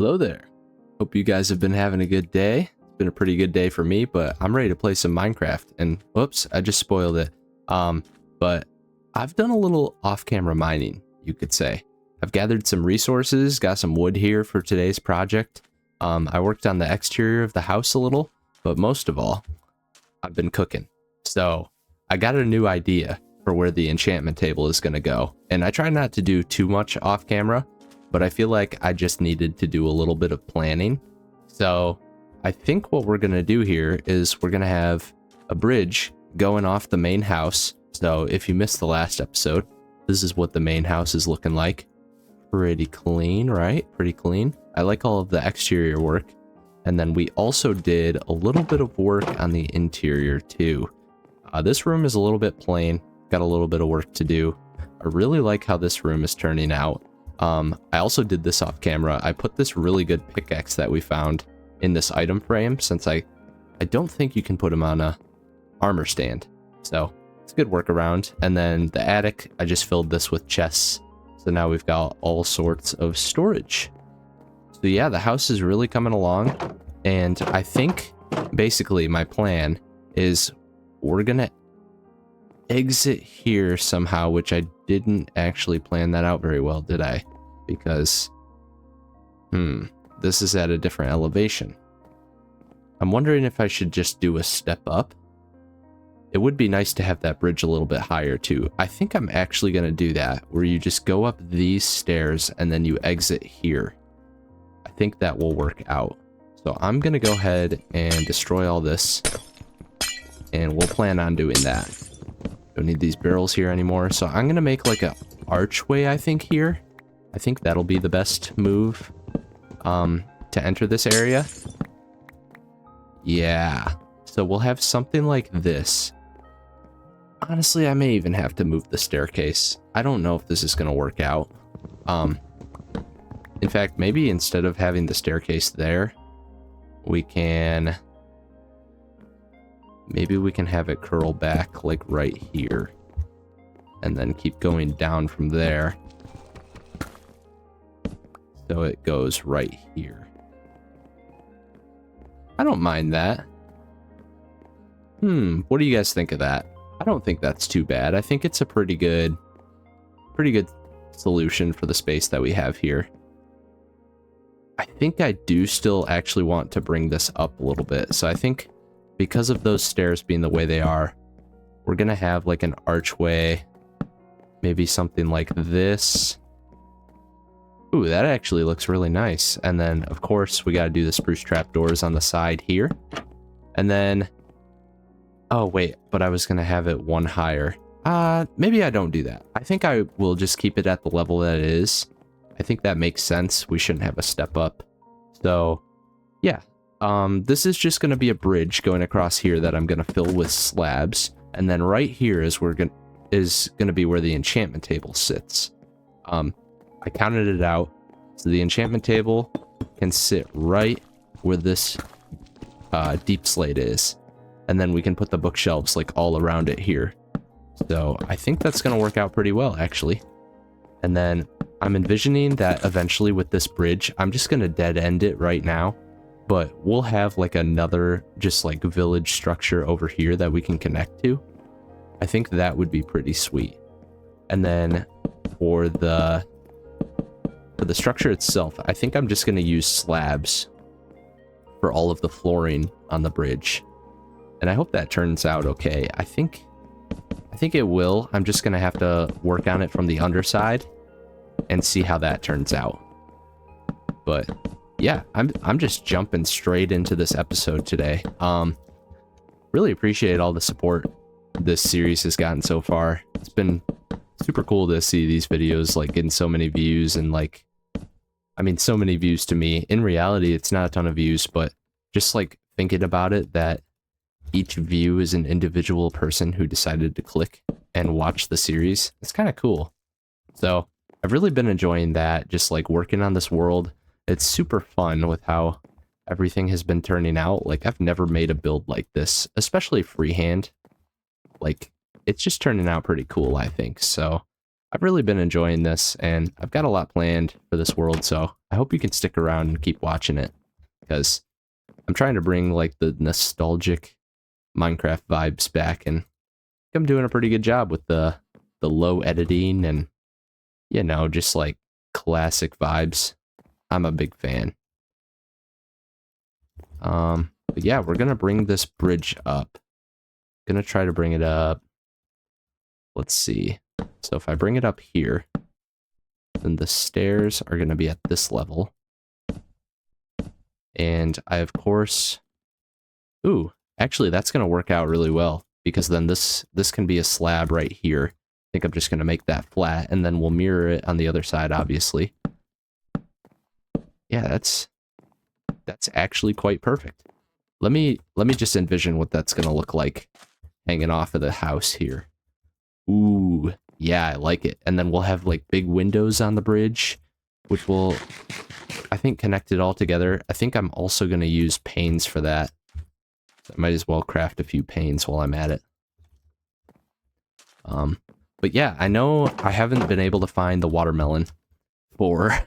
Hello there. Hope you guys have been having a good day. It's been a pretty good day for me, but I'm ready to play some Minecraft. And whoops, I just spoiled it. But I've done a little off-camera mining, you could say. I've gathered some resources, got some wood here for today's project. I worked on the exterior of the house a little, but most of all, I've been cooking. So I got a new idea for where the enchantment table is going to go. And I try not to do too much off camera, but I feel like I just needed to do a little bit of planning. So I think what we're going to do here is we're going to have a bridge going off the main house. So if you missed the last episode, this is what the main house is looking like. Pretty clean, right? Pretty clean. I like all of the exterior work. And then we also did a little bit of work on the interior too. This room is a little bit plain. Got a little bit of work to do. I really like how this room is turning out. I also did this off camera. I put this really good pickaxe that we found in this item frame, since I don't think you can put them on a armor stand. So it's a good workaround. And then the attic, I just filled this with chests. So now we've got all sorts of storage. So yeah, the house is really coming along. And I think basically my plan is we're gonna exit here somehow, which I didn't actually plan that out very well, did I? Because, this is at a different elevation. I'm wondering if I should just do a step up. It would be nice to have that bridge a little bit higher too. I think I'm actually going to do that, where you just go up these stairs and then you exit here. I think that will work out. So I'm going to go ahead and destroy all this, and we'll plan on doing that. Don't need these barrels here anymore. So I'm going to make like a archway, I think, here. I think that'll be the best move to enter this area. Yeah. So we'll have something like this. Honestly, I may even have to move the staircase. I don't know if this is going to work out. In fact, maybe instead of having the staircase there, we can... Maybe we can have it curl back like right here. And then keep going down from there. So it goes right here. I don't mind that. What do you guys think of that? I don't think that's too bad. I think it's a pretty good solution for the space that we have here. I think I do still actually want to bring this up a little bit. So I think because of those stairs being the way they are, we're going to have like an archway, maybe something like this. Ooh, that actually looks really nice. And then, of course, we got to do the spruce trapdoors on the side here. And then... Oh, wait, but I was going to have it one higher. Maybe I don't do that. I think I will just keep it at the level that it is. I think that makes sense. We shouldn't have a step up. So, yeah. This is just going to be a bridge going across here that I'm going to fill with slabs. And then right here is going to be where the enchantment table sits. I counted it out. So the enchantment table can sit right where this deep slate is. And then we can put the bookshelves like all around it here. So I think that's going to work out pretty well, actually. And then I'm envisioning that eventually with this bridge, I'm just going to dead end it right now. But we'll have like another just like village structure over here that we can connect to. I think that would be pretty sweet. And then for the structure itself, I think I'm just going to use slabs for all of the flooring on the bridge. And I hope that turns out okay. I think it will. I'm just going to have to work on it from the underside and see how that turns out. But yeah, I'm just jumping straight into this episode today. Really appreciate all the support this series has gotten so far. It's been super cool to see these videos like getting so many views, and like, I mean, so many views to me. In reality, it's not a ton of views, but just like thinking about it, that each view is an individual person who decided to click and watch the series. It's kind of cool. So I've really been enjoying that, just like working on this world. It's super fun with how everything has been turning out. Like, I've never made a build like this, especially freehand. Like, it's just turning out pretty cool, I think. So I've really been enjoying this, and I've got a lot planned for this world, so I hope you can stick around and keep watching it, because I'm trying to bring, like, the nostalgic Minecraft vibes back, and I'm doing a pretty good job with the low editing and, you know, just, like, classic vibes. I'm a big fan. But yeah, we're gonna bring this bridge up. Gonna try to bring it up. Let's see. So if I bring it up here, then the stairs are gonna be at this level. And I, of course... Ooh, actually, that's gonna work out really well, because then this can be a slab right here. I think I'm just gonna make that flat, and then we'll mirror it on the other side, obviously. Yeah, that's actually quite perfect. Let me just envision what that's gonna look like hanging off of the house here. Ooh, yeah, I like it. And then we'll have like big windows on the bridge, which will, I think, connect it all together. I think I'm also gonna use panes for that. I might as well craft a few panes while I'm at it. But yeah, I know I haven't been able to find the watermelon for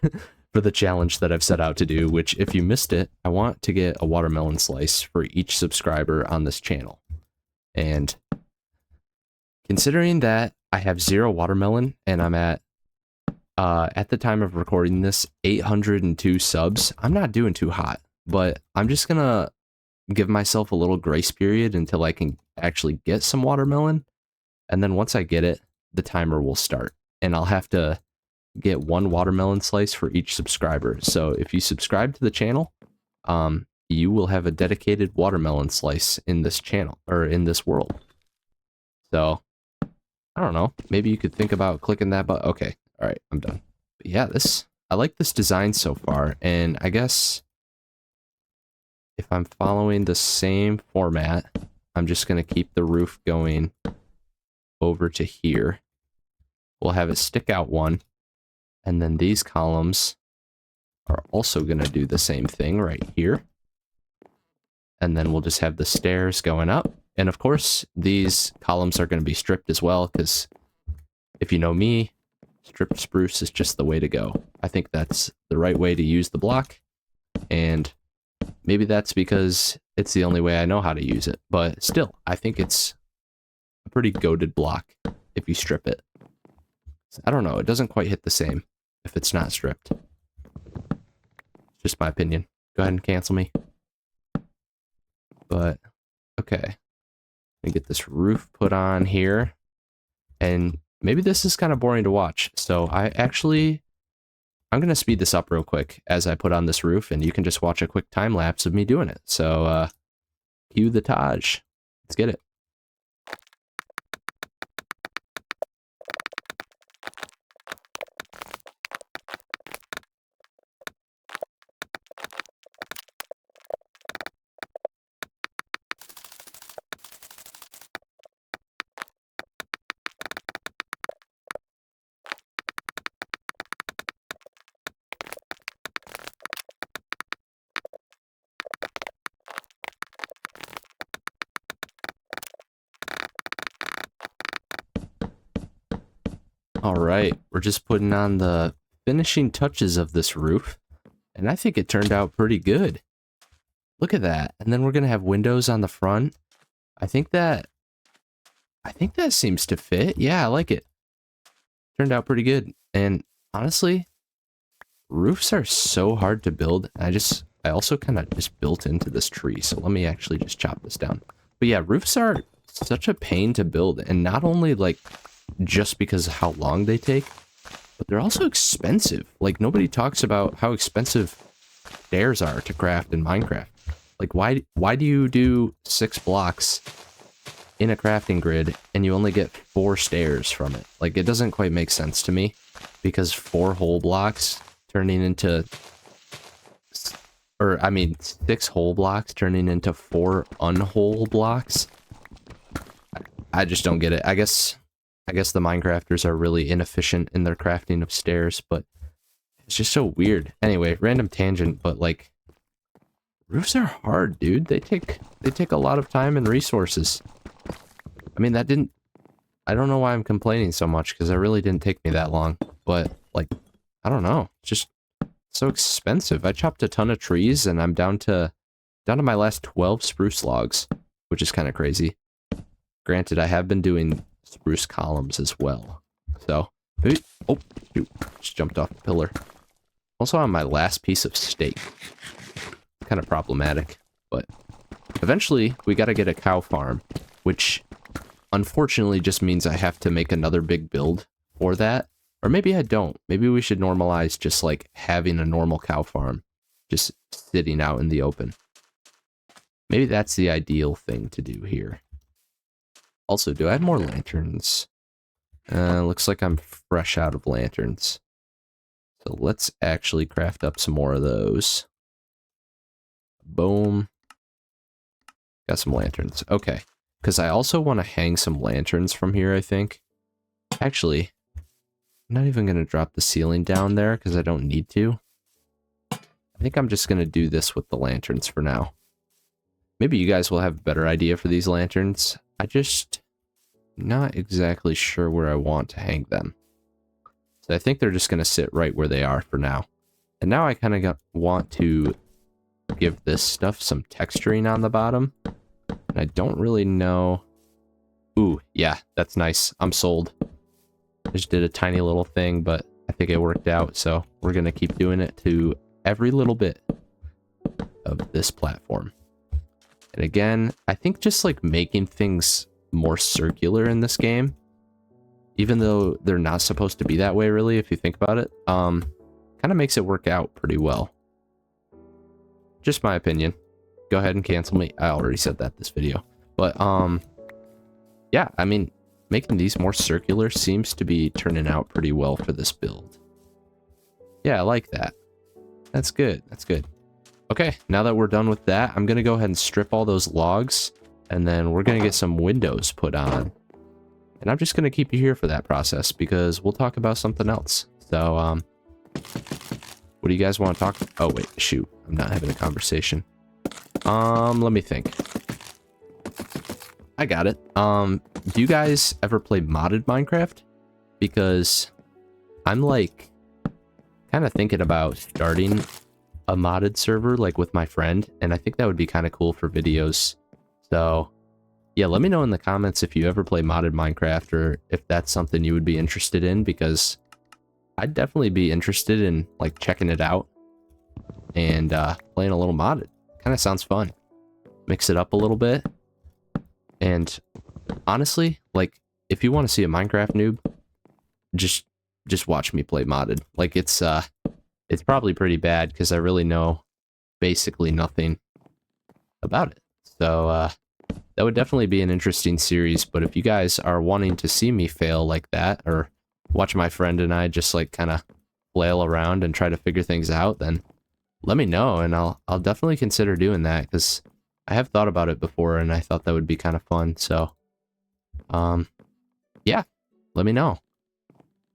for the challenge that I've set out to do, which, if you missed it, I want to get a watermelon slice for each subscriber on this channel. And considering that I have 0 watermelon and I'm at the time of recording this, 802 subs, I'm not doing too hot, but I'm just gonna give myself a little grace period until I can actually get some watermelon. And then once I get it, the timer will start, and I'll have to get 1 watermelon slice for each subscriber. So if you subscribe to the channel, you will have a dedicated watermelon slice in this channel, or in this world. So I don't know, maybe you could think about clicking that button. Okay, all right, I'm done. But yeah, I like this design so far, and I guess if I'm following the same format, I'm just gonna keep the roof going over to here. We'll have it stick out 1. And then these columns are also going to do the same thing right here. And then we'll just have the stairs going up. And of course, these columns are going to be stripped as well, because if you know me, stripped spruce is just the way to go. I think that's the right way to use the block. And maybe that's because it's the only way I know how to use it. But still, I think it's a pretty goated block if you strip it. I don't know, it doesn't quite hit the same if it's not stripped. Just my opinion. Go ahead and cancel me. But, okay. Let me get this roof put on here. And maybe this is kind of boring to watch, so I'm going to speed this up real quick as I put on this roof, and you can just watch a quick time lapse of me doing it. So, cue the Taj. Let's get it. All right, we're just putting on the finishing touches of this roof, and I think it turned out pretty good. Look at that. And then we're going to have windows on the front. I think that seems to fit. Yeah, I like it. Turned out pretty good. And honestly, roofs are so hard to build. I also kind of just built into this tree, so let me actually just chop this down. But yeah, roofs are such a pain to build, and not only like just because of how long they take, but they're also expensive. Like, nobody talks about how expensive stairs are to craft in Minecraft. Like, why do you do 6 blocks in a crafting grid and you only get 4 stairs from it? Like, it doesn't quite make sense to me, because 4 whole blocks turning into, or I mean 6 whole blocks turning into 4 unwhole blocks. I just don't get it. I guess the Minecrafters are really inefficient in their crafting of stairs, but it's just so weird. Anyway, random tangent, but like, roofs are hard, dude. They take a lot of time and resources. I mean, that didn't I don't know why I'm complaining so much, because it really didn't take me that long. But, like, I don't know. It's just so expensive. I chopped a ton of trees, and I'm down to my last 12 spruce logs, which is kind of crazy. Granted, I have been doing spruce columns as well. So, oh, shoot, just jumped off the pillar. Also on my last piece of steak. Kind of problematic, but eventually we got to get a cow farm, which unfortunately just means I have to make another big build for that. Or maybe I don't. Maybe we should normalize just like having a normal cow farm just sitting out in the open. Maybe that's the ideal thing to do here. Also, do I have more lanterns? Looks like I'm fresh out of lanterns. So let's actually craft up some more of those. Boom. Got some lanterns. Okay. Because I also want to hang some lanterns from here, I think. Actually, I'm not even going to drop the ceiling down there because I don't need to. I think I'm just going to do this with the lanterns for now. Maybe you guys will have a better idea for these lanterns. I just not exactly sure where I want to hang them. So I think they're just going to sit right where they are for now. And now I kind of want to give this stuff some texturing on the bottom. And I don't really know. Ooh, yeah, that's nice. I'm sold. I just did a tiny little thing, but I think it worked out. So we're going to keep doing it to every little bit of this platform. And again, I think just like making things more circular in this game, even though they're not supposed to be that way really, if you think about it, kind of makes it work out pretty well. Just my opinion. Go ahead and cancel me. I already said that this video. But, yeah, I mean, making these more circular seems to be turning out pretty well for this build. Yeah, I like that. That's good. That's good. Okay, now that we're done with that, I'm going to go ahead and strip all those logs, and then we're going to get some windows put on. And I'm just going to keep you here for that process, because we'll talk about something else. So, what do you guys want to talk about? Oh, wait, shoot. I'm not having a conversation. Let me think. I got it. Do you guys ever play modded Minecraft? Because I'm like kind of thinking about starting a modded server like with my friend, and I think that would be kind of cool for videos. So yeah, let me know in the comments if you ever play modded Minecraft, or if that's something you would be interested in, because I'd definitely be interested in like checking it out and playing a little modded. Kind of sounds fun. Mix it up a little bit. And honestly, like, if you want to see a Minecraft noob, just watch me play modded. Like, it's probably pretty bad because I really know basically nothing about it. So that would definitely be an interesting series. But if you guys are wanting to see me fail like that, or watch my friend and I just like kind of flail around and try to figure things out, then let me know, and I'll definitely consider doing that, because I have thought about it before and I thought that would be kind of fun. So yeah, let me know.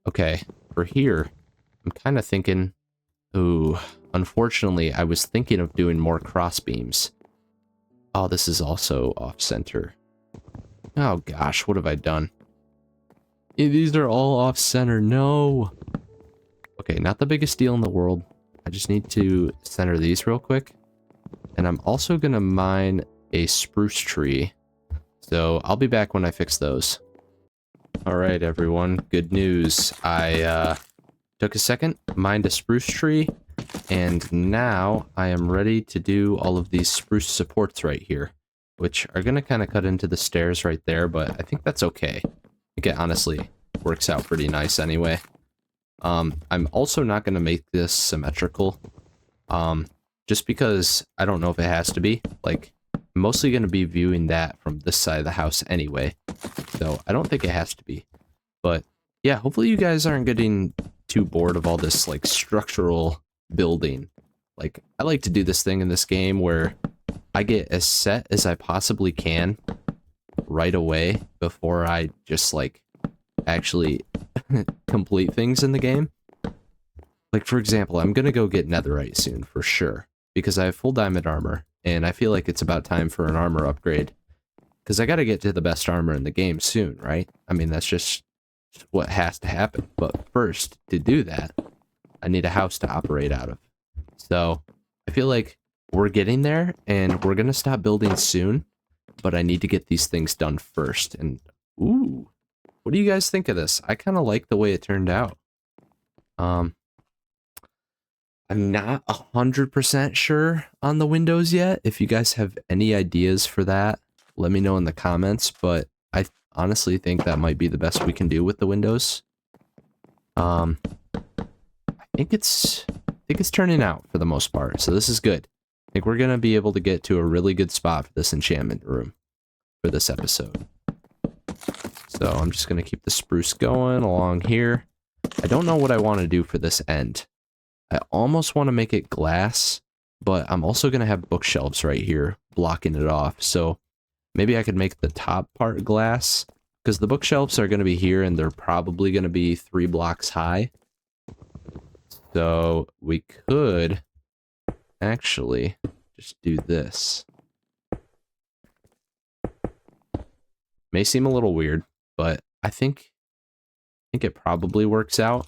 Okay, for here, I'm kind of thinking, ooh, unfortunately, I was thinking of doing more cross beams. Oh, this is also off center. Oh gosh, what have I done? These are all off center. No. Okay, not the biggest deal in the world. I just need to center these real quick. And I'm also going to mine a spruce tree. So I'll be back when I fix those. Alright, everyone. Good news. I took a second, mined a spruce tree, and now I am ready to do all of these spruce supports right here, which are going to kind of cut into the stairs right there, but I think that's okay. I think it honestly works out pretty nice anyway. I'm also not going to make this symmetrical, just because I don't know if it has to be. Like, I'm mostly going to be viewing that from this side of the house anyway, so I don't think it has to be. But yeah, hopefully you guys aren't getting too bored of all this like structural building. Like, I like to do this thing in this game where I get as set as I possibly can right away before I just like actually complete things in the game. Like, for example, I'm gonna go get netherite soon for sure, because I have full diamond armor, and I feel like it's about time for an armor upgrade. because I got to get to the best armor in the game soon, right? I mean, that's just what has to happen. But first, to do that, I need a house to operate out of. So I feel like we're getting there, and we're going to stop building soon, but I need to get these things done first. And, ooh, what do you guys think of this? I kind of like the way it turned out. I'm not 100% sure on the windows yet. If you guys have any ideas for that, let me know in the comments, but I honestly think that might be the best we can do with the windows. I think it's turning out for the most part, so this is good. I think we're going to be able to get to a really good spot for this enchantment room for this episode. So I'm just going to keep the spruce going along here. I don't know what I want to do for this end. I almost want to make it glass, but I'm also going to have bookshelves right here blocking it off. So maybe I could make the top part glass, because the bookshelves are going to be here and they're probably going to be 3 blocks high. So we could actually just do this. May seem a little weird, but I think it probably works out.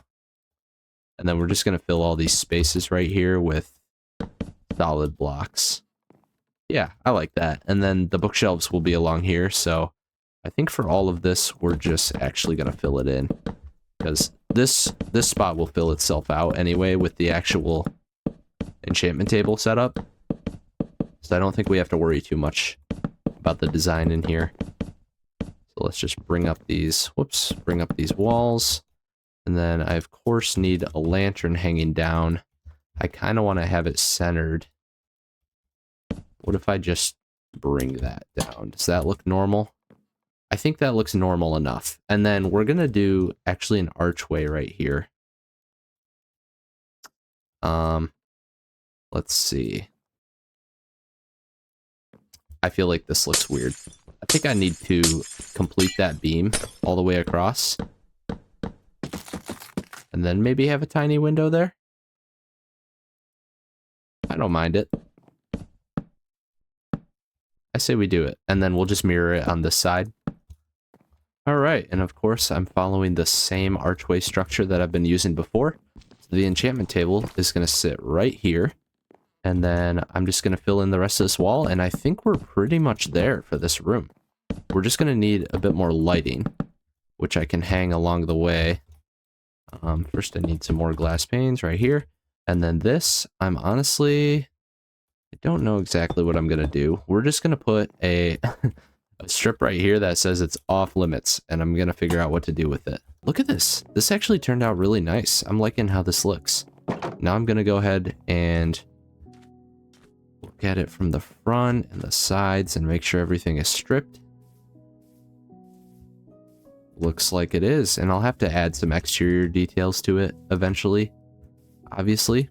And then we're just going to fill all these spaces right here with solid blocks. Yeah, I like that. And then the bookshelves will be along here. So I think for all of this, we're just actually going to fill it in. Because this spot will fill itself out anyway with the actual enchantment table setup. So I don't think we have to worry too much about the design in here. So let's just bring up these walls. And then I, of course, need a lantern hanging down. I kind of want to have it centered. What if I just bring that down? Does that look normal? I think that looks normal enough. And then we're going to do actually an archway right here. Let's see. I feel like this looks weird. I think I need to complete that beam all the way across. And then maybe have a tiny window there. I don't mind it. I say we do it. And then we'll just mirror it on this side. Alright, and of course I'm following the same archway structure that I've been using before. So the enchantment table is going to sit right here. And then I'm just going to fill in the rest of this wall. And I think we're pretty much there for this room. We're just going to need a bit more lighting, which I can hang along the way. First, I need some more glass panes right here. And then this, I don't know exactly what I'm going to do. We're just going to put a strip right here that says it's off limits, and I'm going to figure out what to do with it. Look at this. This actually turned out really nice. I'm liking how this looks. Now I'm going to go ahead and look at it from the front and the sides and make sure everything is stripped. Looks like it is, and I'll have to add some exterior details to it eventually, obviously.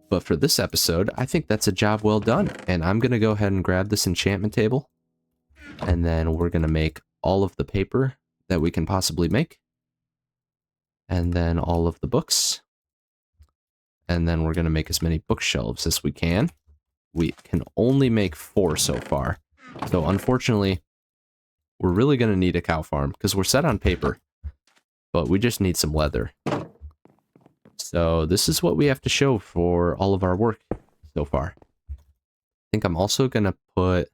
But for this episode, I think that's a job well done, and I'm going to go ahead and grab this enchantment table, and then we're going to make all of the paper that we can possibly make, and then all of the books, and then we're going to make as many bookshelves as we can. We can only make 4 so far, so unfortunately, we're really going to need a cow farm, because we're set on paper, but we just need some leather. So this is what we have to show for all of our work so far. I think I'm also going to put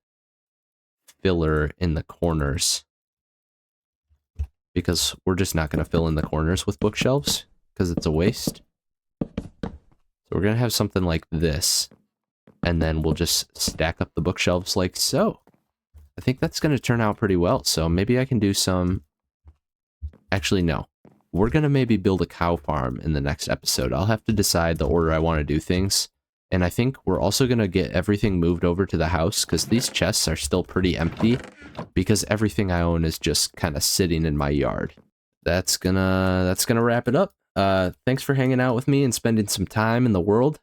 filler in the corners, because we're just not going to fill in the corners with bookshelves, because it's a waste. So we're going to have something like this, and then we'll just stack up the bookshelves like so. I think that's going to turn out pretty well, so maybe I can do some... Actually, no. We're going to maybe build a cow farm in the next episode. I'll have to decide the order I want to do things. And I think we're also going to get everything moved over to the house, because these chests are still pretty empty, because everything I own is just kind of sitting in my yard. That's gonna wrap it up. Thanks for hanging out with me and spending some time in the world.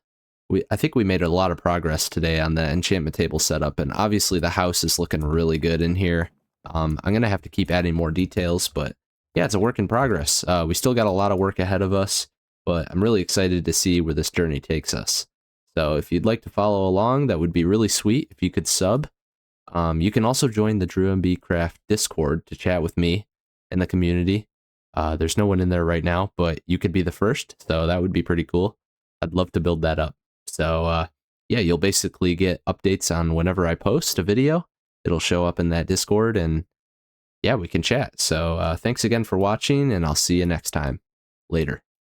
I think we made a lot of progress today on the enchantment table setup, and obviously the house is looking really good in here. I'm going to have to keep adding more details, but yeah, it's a work in progress. We still got a lot of work ahead of us, but I'm really excited to see where this journey takes us. So if you'd like to follow along, that would be really sweet if you could sub. You can also join the Drew and B Craft Discord to chat with me and the community. There's no one in there right now, but you could be the first, so that would be pretty cool. I'd love to build that up. So yeah, you'll basically get updates on whenever I post a video. It'll show up in that Discord, and yeah, we can chat. So thanks again for watching, and I'll see you next time. Later.